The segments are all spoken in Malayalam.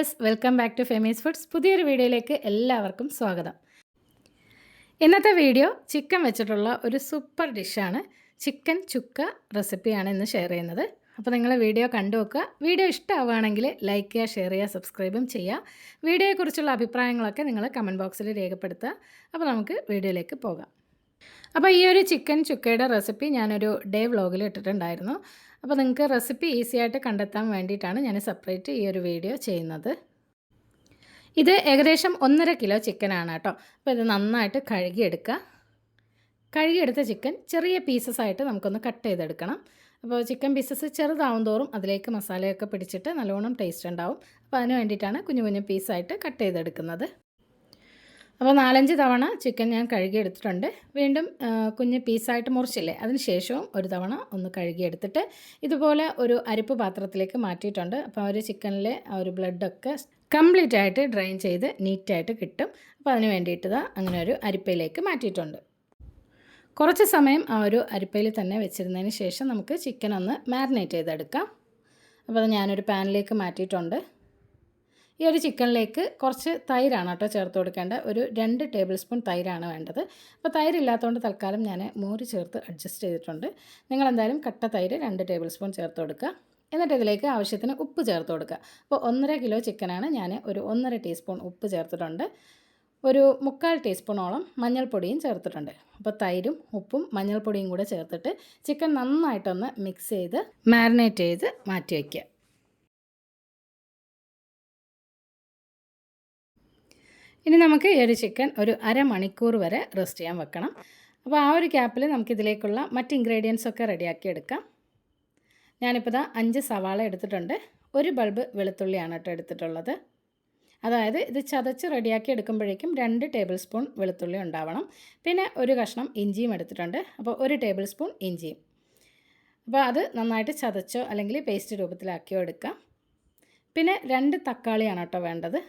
Viewers, welcome back to Femi's foods. പുതിയൊരു വീഡിയോയിലേക്ക് എല്ലാവർക്കും സ്വാഗതം. ഇന്നത്തെ വീഡിയോ ചിക്കൻ വെച്ചിട്ടുള്ള ഒരു സൂപ്പർ ഡിഷാണ്. ചിക്കൻ ചുക്ക റെസിപ്പിയാണ് ഇന്ന് ഷെയർ ചെയ്യുന്നത്. അപ്പോൾ നിങ്ങൾ വീഡിയോ കണ്ടു നോക്കുക. വീഡിയോ ഇഷ്ടമാവുകയാണെങ്കിൽ ലൈക്ക് ചെയ്യുക, ഷെയർ ചെയ്യുക, സബ്സ്ക്രൈബും ചെയ്യുക. വീഡിയോയെക്കുറിച്ചുള്ള അഭിപ്രായങ്ങളൊക്കെ നിങ്ങൾ കമൻറ്റ് ബോക്സിൽ രേഖപ്പെടുത്തുക. അപ്പോൾ നമുക്ക് വീഡിയോയിലേക്ക് പോകാം. അപ്പോൾ ഈ ഒരു ചിക്കൻ ചുക്കയുടെ റെസിപ്പി ഞാനൊരു ഡേ വ്ലോഗിൽ ഇട്ടിട്ടുണ്ടായിരുന്നു. അപ്പോൾ നിങ്ങൾക്ക് റെസിപ്പി ഈസി ആയിട്ട് കണ്ടെത്താൻ വേണ്ടിയിട്ടാണ് ഞാൻ സെപ്പറേറ്റ് ഈ ഒരു വീഡിയോ ചെയ്യുന്നത്. ഇത് ഏകദേശം 1.5 കിലോ ചിക്കനാണ് കേട്ടോ. അപ്പോൾ ഇത് നന്നായിട്ട് കഴുകിയെടുക്കുക. കഴുകിയെടുത്ത ചിക്കൻ ചെറിയ പീസസ് ആയിട്ട് നമുക്കൊന്ന് കട്ട് ചെയ്തെടുക്കണം. അപ്പോൾ ചിക്കൻ പീസസ് ചെറുതാവും തോറും അതിലേക്ക് മസാലയൊക്കെ പിടിച്ചിട്ട് നല്ലോണം ടേസ്റ്റ് ഉണ്ടാവും. അപ്പോൾ അതിന് വേണ്ടിയിട്ടാണ് കുഞ്ഞു കുഞ്ഞു പീസായിട്ട് കട്ട് ചെയ്തെടുക്കുന്നത്. അപ്പോൾ 4-5 തവണ ചിക്കൻ ഞാൻ കഴുകിയെടുത്തിട്ടുണ്ട്. വീണ്ടും കുഞ്ഞ് പീസായിട്ട് മുറിച്ചില്ലേ, അതിന് ശേഷവും ഒരു തവണ ഒന്ന് കഴുകിയെടുത്തിട്ട് ഇതുപോലെ ഒരു അരിപ്പ് പാത്രത്തിലേക്ക് മാറ്റിയിട്ടുണ്ട്. അപ്പോൾ ആ ഒരു ചിക്കനിലെ ആ ഒരു ബ്ലഡൊക്കെ കംപ്ലീറ്റ് ആയിട്ട് ഡ്രെയിൻ ചെയ്ത് നീറ്റായിട്ട് കിട്ടും. അപ്പോൾ അതിന് വേണ്ടിയിട്ട് അങ്ങനെ ഒരു അരിപ്പയിലേക്ക് മാറ്റിയിട്ടുണ്ട്. കുറച്ച് സമയം ആ ഒരു അരിപ്പയിൽ തന്നെ വെച്ചിരുന്നതിന് ശേഷം നമുക്ക് ചിക്കൻ ഒന്ന് മാരിനേറ്റ് ചെയ്തെടുക്കാം. അപ്പോൾ അത് ഞാനൊരു പാനിലേക്ക് മാറ്റിയിട്ടുണ്ട്. ഈ ഒരു ചിക്കനിലേക്ക് കുറച്ച് തൈരാണ് കേട്ടോ ചേർത്ത് കൊടുക്കേണ്ട. ഒരു 2 ടേബിൾ സ്പൂൺ തൈരാണ് വേണ്ടത്. അപ്പോൾ തൈരില്ലാത്തതുകൊണ്ട് തൽക്കാലം ഞാൻ മോര് ചേർത്ത് അഡ്ജസ്റ്റ് ചെയ്തിട്ടുണ്ട്. നിങ്ങളെന്തായാലും കട്ട തൈര് 2 ടേബിൾ സ്പൂൺ ചേർത്ത് കൊടുക്കുക. എന്നിട്ട് ഇതിലേക്ക് ആവശ്യത്തിന് ഉപ്പ് ചേർത്ത് കൊടുക്കുക. അപ്പോൾ 1.5 കിലോ ചിക്കനാണ്, ഞാൻ ഒരു 1.5 ടീസ്പൂൺ ഉപ്പ് ചേർത്തിട്ടുണ്ട്. ഒരു 3/4 ടീസ്പൂണോളം മഞ്ഞൾപ്പൊടിയും ചേർത്തിട്ടുണ്ട്. അപ്പോൾ തൈരും ഉപ്പും മഞ്ഞൾപ്പൊടിയും കൂടെ ചേർത്തിട്ട് ചിക്കൻ നന്നായിട്ടൊന്ന് മിക്സ് ചെയ്ത് മാരിനേറ്റ് ചെയ്ത് മാറ്റി വയ്ക്കുക. ഇനി നമുക്ക് ഈ ഒരു ചിക്കൻ ഒരു അരമണിക്കൂർ വരെ റെസ്റ്റ് ചെയ്യാൻ വെക്കണം. അപ്പോൾ ആ ഒരു ഗ്യാപ്പിൽ നമുക്കിതിലേക്കുള്ള മറ്റ് ഇൻഗ്രീഡിയൻസ് ഒക്കെ റെഡിയാക്കി എടുക്കാം. ഞാനിപ്പോൾ 5 സവാള എടുത്തിട്ടുണ്ട്. 1 ബൾബ് വെളുത്തുള്ളിയാണ് കേട്ടോ എടുത്തിട്ടുള്ളത്. അതായത് ഇത് ചതച്ച് റെഡിയാക്കി എടുക്കുമ്പോഴേക്കും 2 ടേബിൾ സ്പൂൺ വെളുത്തുള്ളി ഉണ്ടാവണം. പിന്നെ ഒരു കഷ്ണം ഇഞ്ചിയും എടുത്തിട്ടുണ്ട്. അപ്പോൾ 1 ടേബിൾ സ്പൂൺ ഇഞ്ചിയും. അപ്പോൾ അത് നന്നായിട്ട് ചതച്ചോ അല്ലെങ്കിൽ പേസ്റ്റ് രൂപത്തിലാക്കിയോ എടുക്കാം. പിന്നെ 2 തക്കാളിയാണ് കേട്ടോ വേണ്ടത്.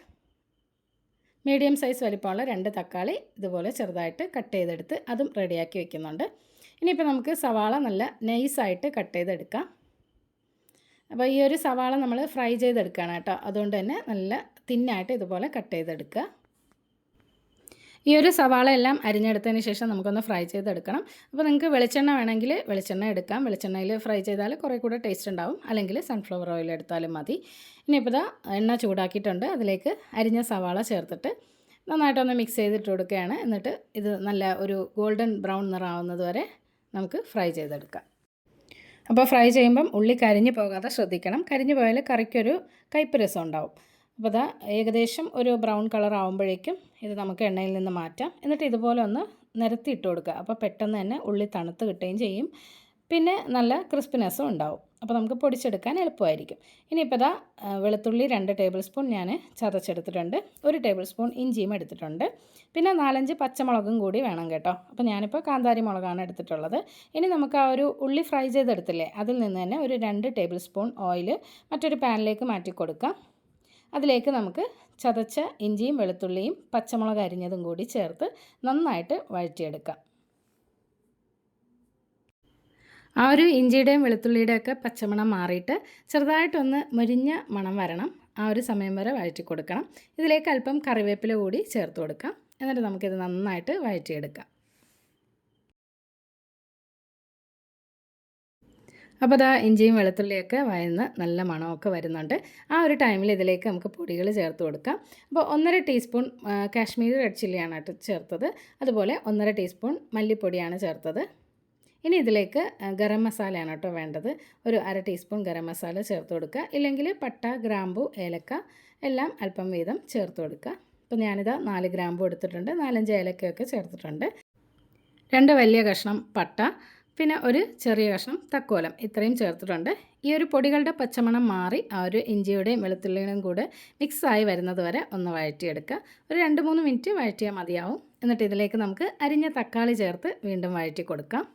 മീഡിയം സൈസ് വലിപ്പമുള്ള 2 തക്കാളി ഇതുപോലെ ചെറുതായിട്ട് കട്ട് ചെയ്തെടുത്ത് അതും റെഡിയാക്കി വെക്കുന്നുണ്ട്. ഇനിയിപ്പോൾ നമുക്ക് സവാള നല്ല നൈസായിട്ട് കട്ട് ചെയ്തെടുക്കാം. അപ്പോൾ ഈ ഒരു സവാള നമ്മൾ ഫ്രൈ ചെയ്തെടുക്കുകയാണ് കേട്ടോ. അതുകൊണ്ട് തന്നെ നല്ല തിന്നായിട്ട് ഇതുപോലെ കട്ട് ചെയ്തെടുക്കുക. ഈ ഒരു സവാള എല്ലാം അരിഞ്ഞെടുത്തതിന് ശേഷം നമുക്കൊന്ന് ഫ്രൈ ചെയ്തെടുക്കണം. അപ്പോൾ നിങ്ങൾക്ക് വെളിച്ചെണ്ണ വേണമെങ്കിൽ വെളിച്ചെണ്ണ എടുക്കാം. വെളിച്ചെണ്ണയിൽ ഫ്രൈ ചെയ്താൽ കുറേ കൂടെ ടേസ്റ്റ് ഉണ്ടാവും. അല്ലെങ്കിൽ സൺഫ്ലവർ ഓയിൽ എടുത്താലും മതി. ഇനിയിപ്പോൾ എണ്ണ ചൂടാക്കിയിട്ടുണ്ട്. അതിലേക്ക് അരിഞ്ഞ സവാള ചേർത്തിട്ട് നന്നായിട്ടൊന്ന് മിക്സ് ചെയ്തിട്ട് കൊടുക്കുകയാണ്. എന്നിട്ട് ഇത് നല്ല ഒരു ഗോൾഡൻ ബ്രൗൺ നിറാവുന്നത് വരെ നമുക്ക് ഫ്രൈ ചെയ്തെടുക്കാം. അപ്പോൾ ഫ്രൈ ചെയ്യുമ്പം ഉള്ളി കരിഞ്ഞു പോകാതെ ശ്രദ്ധിക്കണം. കരിഞ്ഞു പോയാൽ കറിക്കൊരു കയ്പ്പ് രസം ഉണ്ടാവും. അപ്പോൾ ഏകദേശം ഒരു ബ്രൗൺ കളർ ആകുമ്പോഴേക്കും ഇത് നമുക്ക് എണ്ണയിൽ നിന്ന് മാറ്റാം. എന്നിട്ട് ഇതുപോലെ ഒന്ന് നിരത്തിയിട്ട് കൊടുക്കുക. അപ്പോൾ പെട്ടെന്ന് തന്നെ ഉള്ളി തണുത്ത് കിട്ടുകയും ചെയ്യും. പിന്നെ നല്ല ക്രിസ്പിനെസ്സും ഉണ്ടാവും. അപ്പോൾ നമുക്ക് പൊടിച്ചെടുക്കാൻ എളുപ്പമായിരിക്കും. ഇനിയിപ്പോൾ വെളുത്തുള്ളി 2 ടേബിൾ സ്പൂൺ ഞാൻ ചതച്ചെടുത്തിട്ടുണ്ട്. 1 ടേബിൾ സ്പൂൺ ഇഞ്ചിയും എടുത്തിട്ടുണ്ട്. പിന്നെ 4-5 പച്ചമുളകും കൂടി വേണം കേട്ടോ. അപ്പോൾ ഞാനിപ്പോൾ കാന്താരി മുളകാണ് എടുത്തിട്ടുള്ളത്. ഇനി നമുക്ക് ആ ഒരു ഉള്ളി ഫ്രൈ ചെയ്തെടുത്തില്ലേ, അതിൽ നിന്ന് തന്നെ ഒരു 2 ടേബിൾ സ്പൂൺ ഓയിൽ മറ്റൊരു പാനിലേക്ക് മാറ്റി കൊടുക്കാം. അതിലേക്ക് നമുക്ക് ചതച്ച ഇഞ്ചിയും വെളുത്തുള്ളിയും പച്ചമുളക് അരിഞ്ഞതും കൂടി ചേർത്ത് നന്നായിട്ട് വഴറ്റിയെടുക്കാം. ആ ഒരു ഇഞ്ചിയുടെയും വെളുത്തുള്ളിയുടെയും ഒക്കെ പച്ചമണം മാറിയിട്ട് ചെറുതായിട്ടൊന്ന് മുരിഞ്ഞ മണം വരണം. ആ ഒരു സമയം വരെ വഴറ്റി കൊടുക്കണം. ഇതിലേക്ക് അല്പം കറിവേപ്പില കൂടി ചേർത്ത് കൊടുക്കാം. എന്നിട്ട് നമുക്കിത് നന്നായിട്ട് വഴറ്റിയെടുക്കാം. അപ്പോൾ ഇഞ്ചിയും വെളുത്തുള്ളിയൊക്കെ വഴന്ന് നല്ല മണമൊക്കെ വരുന്നുണ്ട്. ആ ഒരു ടൈമിൽ ഇതിലേക്ക് നമുക്ക് പൊടികൾ ചേർത്ത് കൊടുക്കാം. അപ്പോൾ 1.5 ടീസ്പൂൺ കാശ്മീരി റെഡ് ചില്ലിയാണ് കേട്ടോ ചേർത്തത്. അതുപോലെ 1.5 ടീസ്പൂൺ മല്ലിപ്പൊടിയാണ് ചേർത്തത്. ഇനി ഇതിലേക്ക് ഗരം മസാലയാണ് കേട്ടോ വേണ്ടത്. ഒരു 1/2 ടീസ്പൂൺ ഗരം മസാല ചേർത്ത് കൊടുക്കുക. ഇല്ലെങ്കിൽ പട്ട, ഗ്രാമ്പു, ഏലക്ക എല്ലാം അല്പം വീതം ചേർത്ത് കൊടുക്കുക. അപ്പോൾ ഞാനിത് 4 ഗ്രാമ്പു എടുത്തിട്ടുണ്ട്. 4-5 ഏലക്കയൊക്കെ ചേർത്തിട്ടുണ്ട്. 2 വലിയ കഷ്ണം പട്ട, പിന്നെ ഒരു ചെറിയ കഷ്ണം തക്കോലം, ഇത്രയും ചേർത്തിട്ടുണ്ട്. ഈ ഒരു പൊടികളുടെ പച്ചമണം മാറി ആ ഒരു ഇഞ്ചിയുടെയും വെളുത്തുള്ളിയുടെയും കൂടെ മിക്സായി വരുന്നത് വരെ ഒന്ന് വഴറ്റിയെടുക്കുക. ഒരു 2-3 മിനിറ്റ് വഴറ്റിയാൽ മതിയാവും. എന്നിട്ട് ഇതിലേക്ക് നമുക്ക് അരിഞ്ഞ തക്കാളി ചേർത്ത് വീണ്ടും വഴറ്റി കൊടുക്കാം.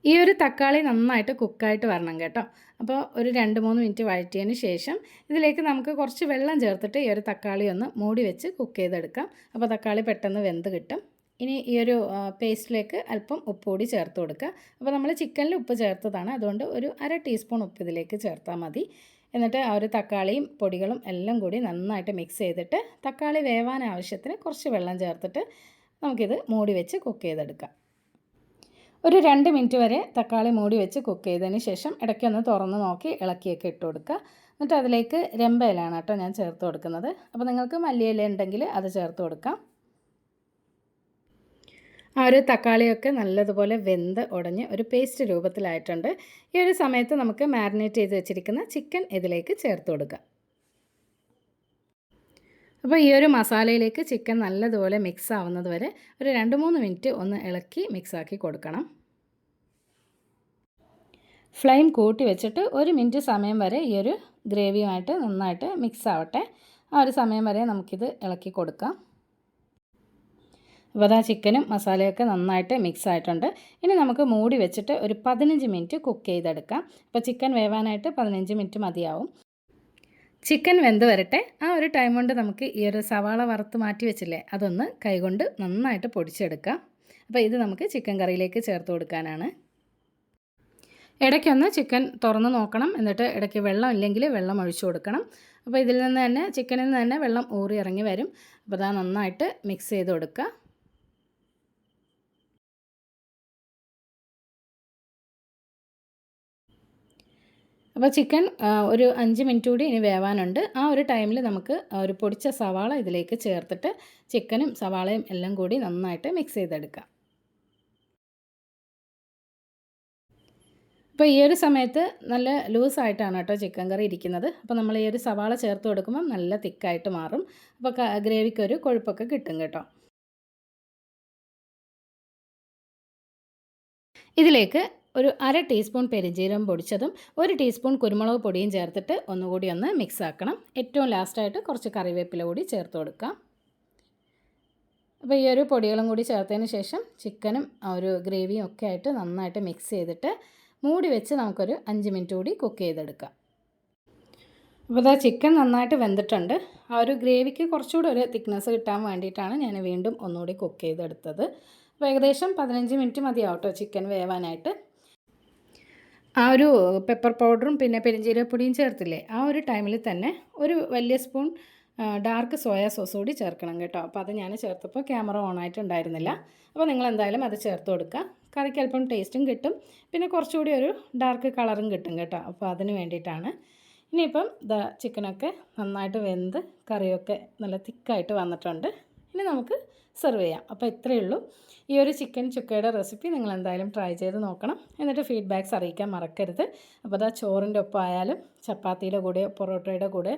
ഈ ഒരു തക്കാളി നന്നായിട്ട് കുക്കായിട്ട് വരണം കേട്ടോ. അപ്പോൾ ഒരു 2-3 മിനിറ്റ് വഴറ്റിയതിന് ശേഷം ഇതിലേക്ക് നമുക്ക് കുറച്ച് വെള്ളം ചേർത്തിട്ട് ഈ ഒരു തക്കാളി ഒന്ന് മൂടി വെച്ച് കുക്ക് ചെയ്തെടുക്കാം. അപ്പോൾ തക്കാളി പെട്ടെന്ന് വെന്ത് കിട്ടും. ഇനി ഈ ഒരു പേസ്റ്റിലേക്ക് അല്പം ഉപ്പ് കൂടി ചേർത്ത് കൊടുക്കുക. അപ്പോൾ നമ്മൾ ചിക്കനിൽ ഉപ്പ് ചേർത്തതാണ്, അതുകൊണ്ട് ഒരു 1/2 ടീസ്പൂൺ ഉപ്പ് ഇതിലേക്ക് ചേർത്താൽ മതി. എന്നിട്ട് ആ ഒരു തക്കാളിയും പൊടികളും എല്ലാം കൂടി നന്നായിട്ട് മിക്സ് ചെയ്തിട്ട് തക്കാളി വേവാൻ ആവശ്യത്തിന് കുറച്ച് വെള്ളം ചേർത്തിട്ട് നമുക്കിത് മൂടി വെച്ച് കുക്ക് ചെയ്തെടുക്കാം. ഒരു 2 മിനിറ്റ് വരെ തക്കാളി മൂടി വെച്ച് കുക്ക് ചെയ്തതിന് ശേഷം ഇടയ്ക്കൊന്ന് തുറന്ന് നോക്കി ഇളക്കിയൊക്കെ ഇട്ട് കൊടുക്കുക. എന്നിട്ട് അതിലേക്ക് രമ്പയിലാണ് കേട്ടോ ഞാൻ ചേർത്ത് കൊടുക്കുന്നത്. അപ്പോൾ നിങ്ങൾക്ക് മല്ലിയില ഉണ്ടെങ്കിൽ അത് ചേർത്ത് കൊടുക്കാം. ആ ഒരു തക്കാളിയൊക്കെ നല്ലതുപോലെ വെന്ത് ഉടഞ്ഞ് ഒരു പേസ്റ്റ് രൂപത്തിലായിട്ടുണ്ട്. ഈ ഒരു സമയത്ത് നമുക്ക് മാരിനേറ്റ് ചെയ്ത് വെച്ചിരിക്കുന്ന ചിക്കൻ ഇതിലേക്ക് ചേർത്ത് കൊടുക്കാം. അപ്പോൾ ഈ ഒരു മസാലയിലേക്ക് ചിക്കൻ നല്ലതുപോലെ മിക്സ് ആവുന്നത് വരെ ഒരു 2-3 മിനിറ്റ് ഒന്ന് ഇളക്കി മിക്സാക്കി കൊടുക്കണം. ഫ്ലെയിം കൂട്ടി വെച്ചിട്ട് 1 മിനിറ്റ് സമയം വരെ ഈ ഒരു ഗ്രേവിയുമായിട്ട് നന്നായിട്ട് മിക്സ് ആവട്ടെ. ആ ഒരു സമയം വരെ നമുക്കിത് ഇളക്കി കൊടുക്കാം. അപ്പോൾ അതാ ചിക്കനും മസാലയൊക്കെ നന്നായിട്ട് മിക്സ് ആയിട്ടുണ്ട്. ഇനി നമുക്ക് മൂടി വെച്ചിട്ട് ഒരു 15 മിനിറ്റ് കുക്ക് ചെയ്തെടുക്കാം. അപ്പോൾ ചിക്കൻ വേവാനായിട്ട് 15 മിനിറ്റ് മതിയാവും. ചിക്കൻ വെന്ത് വരട്ടെ. ആ ഒരു ടൈം കൊണ്ട് നമുക്ക് ഈ ഒരു സവാള വറുത്ത് മാറ്റി വെച്ചില്ലേ, അതൊന്ന് കൈകൊണ്ട് നന്നായിട്ട് പൊടിച്ചെടുക്കാം. അപ്പോൾ ഇത് നമുക്ക് ചിക്കൻ കറിയിലേക്ക് ചേർത്ത് കൊടുക്കാനാണ്. ഇടയ്ക്കൊന്ന് ചിക്കൻ തുറന്ന് നോക്കണം. എന്നിട്ട് ഇടയ്ക്ക് വെള്ളം ഇല്ലെങ്കിൽ വെള്ളം ഒഴിച്ചു കൊടുക്കണം. അപ്പോൾ ഇതിൽ നിന്ന് തന്നെ ചിക്കനിൽ നിന്ന് തന്നെ വെള്ളം ഊറി ഇറങ്ങി വരും. അപ്പോൾ അതാ നന്നായിട്ട് മിക്സ് ചെയ്ത് കൊടുക്കുക. അപ്പോൾ ചിക്കൻ ഒരു 5 മിനിറ്റ് കൂടി ഇനി വേവാനുണ്ട്. ആ ഒരു ടൈമിൽ നമുക്ക് ഒരു പൊടിച്ച സവാള ഇതിലേക്ക് ചേർത്തിട്ട് ചിക്കനും സവാളയും എല്ലാം കൂടി നന്നായിട്ട് മിക്സ് ചെയ്തെടുക്കാം. അപ്പോൾ ഈ ഒരു സമയത്ത് നല്ല ലൂസായിട്ടാണ് കേട്ടോ ചിക്കൻ കറി ഇരിക്കുന്നത്. അപ്പോൾ നമ്മൾ ഈ ഒരു സവാള ചേർത്ത് കൊടുക്കുമ്പോൾ നല്ല തിക്കായിട്ട് മാറും. അപ്പോൾ ഗ്രേവിക്കൊരു കൊഴുപ്പൊക്കെ കിട്ടും കേട്ടോ. ഇതിലേക്ക് ഒരു 1/2 ടീസ്പൂൺ പെരിഞ്ജീരകം പൊടിച്ചതും 1 ടീസ്പൂൺ കുരുമുളക് പൊടിയും ചേർത്തിട്ട് ഒന്നുകൂടി ഒന്ന് മിക്സ് ആക്കണം. ഏറ്റവും ലാസ്റ്റായിട്ട് കുറച്ച് കറിവേപ്പില കൂടി ചേർത്ത് കൊടുക്കാം. അപ്പോൾ ഈ ഒരു പൊടികളും കൂടി ചേർത്തതിന് ശേഷം ചിക്കനും ആ ഒരു ഗ്രേവിയും ഒക്കെ ആയിട്ട് നന്നായിട്ട് മിക്സ് ചെയ്തിട്ട് മൂടി വെച്ച് നമുക്കൊരു 5 മിനിറ്റ് കൂടി കുക്ക് ചെയ്തെടുക്കാം. അപ്പോൾ ഇതാ ചിക്കൻ നന്നായിട്ട് വെന്തിട്ടുണ്ട്. ആ ഒരു ഗ്രേവിക്ക് കുറച്ചുകൂടി ഒരു തിക്നെസ് കിട്ടാൻ വേണ്ടിയിട്ടാണ് ഞാൻ വീണ്ടും ഒന്നുകൂടി കുക്ക് ചെയ്തെടുത്തത്. അപ്പോൾ ഏകദേശം 15 മിനിറ്റ് മതിയാവും കേട്ടോ ചിക്കൻ വേവാനായിട്ട്. ആ ഒരു പെപ്പർ പൗഡറും പിന്നെ പെരിഞ്ജീരകപ്പൊടിയും ചേർത്തില്ലേ, ആ ഒരു ടൈമിൽ തന്നെ ഒരു വലിയ സ്പൂൺ ഡാർക്ക് സോയാ സോസ് കൂടി ചേർക്കണം കേട്ടോ. അപ്പോൾ അത് ഞാൻ ചേർത്തപ്പോൾ ക്യാമറ ഓൺ ആയിട്ടുണ്ടായിരുന്നില്ല. അപ്പോൾ നിങ്ങൾ എന്തായാലും അത് ചേർത്ത് കൊടുക്കുക. കറിക്ക് അല്പം ടേസ്റ്റും കിട്ടും, പിന്നെ കുറച്ചുകൂടി ഒരു ഡാർക്ക് കളറും കിട്ടും കേട്ടോ. അപ്പോൾ അതിന് വേണ്ടിയിട്ടാണ്. ഇനിയിപ്പം ചിക്കനൊക്കെ നന്നായിട്ട് വെന്ത് കറിയൊക്കെ നല്ല തിക്കായിട്ട് വന്നിട്ടുണ്ട്. ഇനി നമുക്ക് സെർവ് ചെയ്യാം. അപ്പോൾ ഇത്രയേ ഉള്ളൂ. ഈ ഒരു ചിക്കൻ ചുക്കയുടെ റെസിപ്പി നിങ്ങൾ എന്തായാലും ട്രൈ ചെയ്ത് നോക്കണം. എന്നിട്ട് ഫീഡ്ബാക്ക്സ് അറിയിക്കാൻ മറക്കരുത്. അപ്പോൾ അതാ ചോറിൻ്റെ ഒപ്പം ആയാലും ചപ്പാത്തിയുടെ കൂടെ പൊറോട്ടയുടെ കൂടെ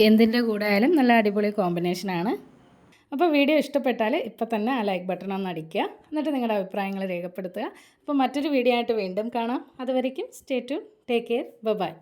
എന്തിൻ്റെ കൂടെ ആയാലും നല്ല അടിപൊളി കോമ്പിനേഷനാണ്. അപ്പോൾ വീഡിയോ ഇഷ്ടപ്പെട്ടാൽ ഇപ്പോൾ തന്നെ ആ ലൈക്ക് ബട്ടൺ ഒന്ന് അടിക്കുക. എന്നിട്ട് നിങ്ങളുടെ അഭിപ്രായങ്ങൾ രേഖപ്പെടുത്തുക. അപ്പോൾ മറ്റൊരു വീഡിയോ ആയിട്ട് വീണ്ടും കാണാം. അതുവരേക്കും stay tune, take care, by.